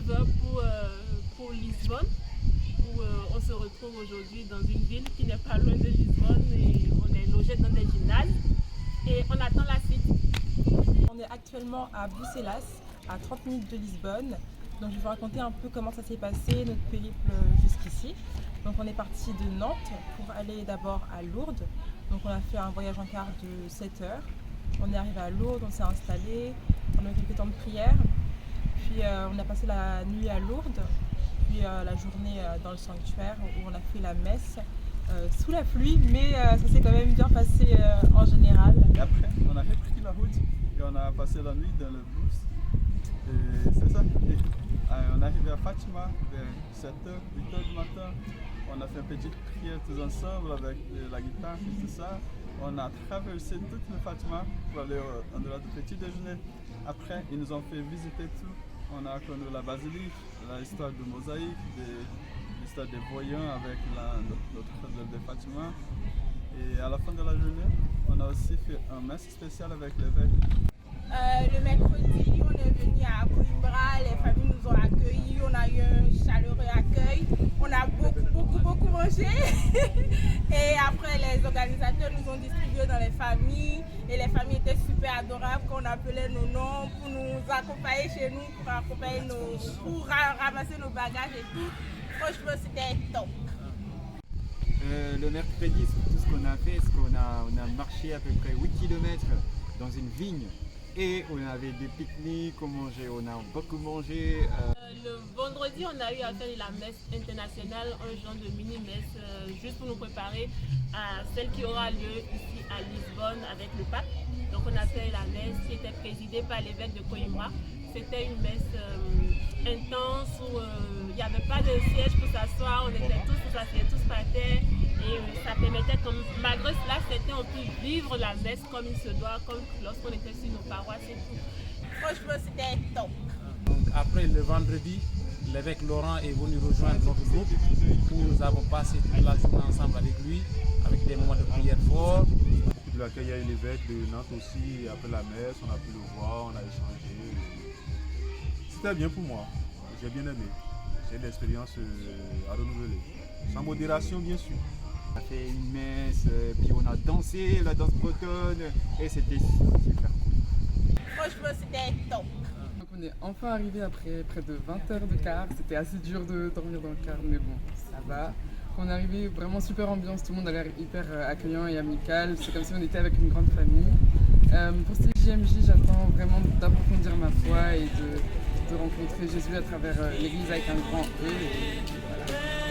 over pour Lisbonne, où on se retrouve aujourd'hui dans une ville qui n'est pas loin de Lisbonne et on est logé dans des gymnases et on attend la suite. On est actuellement à Bucelas, à 30 minutes de Lisbonne. Donc je vais vous raconter un peu comment ça s'est passé, notre périple jusqu'ici. Donc on est parti de Nantes pour aller d'abord à Lourdes. Donc on a fait un voyage en car de 7 heures. On est arrivé à Lourdes, on s'est installé, on a eu quelques temps de prière. Puis on a passé la nuit à Lourdes, puis la journée dans le sanctuaire où on a fait la messe sous la pluie, mais ça s'est quand même bien passé en général. Et après, on a repris la route et on a passé la nuit dans le bus. Et c'est ça. Et, on est arrivé à Fatima vers 7h, 8h du matin. On a fait une petite prière tous ensemble avec la guitare et tout ça. On a traversé toute le Fatima pour aller au endroit du petit déjeuner. Après, ils nous ont fait visiter tout. On a connu la basilique, l'histoire de mosaïque, l'histoire des voyants avec notre cathédrale de Fatima. Et à la fin de la journée, on a aussi fait un messe spécial avec l'évêque. Le mercredi, on est venu à Coimbra, les familles nous ont accueillis, on a eu un chaleureux accueil, on a beaucoup mangé et après les organisateurs nous ont distribué dans les familles et les familles étaient super adorables quand on appelait nos noms pour nous accompagner chez nous, pour ramasser nos bagages et tout. Franchement, c'était top. Le mercredi, tout ce qu'on a fait, on a marché à peu près 8 km dans une vigne. Et on avait des pique-niques, on a beaucoup mangé. Le vendredi, on a eu à faire la messe internationale, un genre de mini-messe, juste pour nous préparer à celle qui aura lieu ici à Lisbonne avec le pape. Donc on a fait la messe qui était présidée par l'évêque de Coimbra. C'était une messe intense où il n'y avait pas de siège pour s'asseoir, on était tous assis, tous par terre. Et ça permettait, malgré cela, on peut vivre la messe comme il se doit, comme lorsqu'on était sur nos paroisses et tout. Franchement, c'était top. Donc, après le vendredi, l'évêque Laurent est venu rejoindre notre groupe où nous avons passé toute la journée ensemble avec lui, avec des moments de prière forts. De l'accueil à l'évêque de Nantes aussi, après la messe, on a pu le voir, on a échangé. C'était bien pour moi, j'ai bien aimé. C'est une expérience à renouveler. Sans modération, bien sûr. On a fait une messe, puis on a dansé la danse bretonne et c'était super cool. Franchement, c'était top. Donc on est enfin arrivé après près de 20 heures de car. C'était assez dur de dormir dans le car, mais bon, ça va. Quand on est arrivé, vraiment super ambiance, tout le monde a l'air hyper accueillant et amical. C'est comme si on était avec une grande famille. Pour ces JMJ, j'attends vraiment d'approfondir ma foi et de rencontrer Jésus à travers l'église avec un grand E. Et voilà.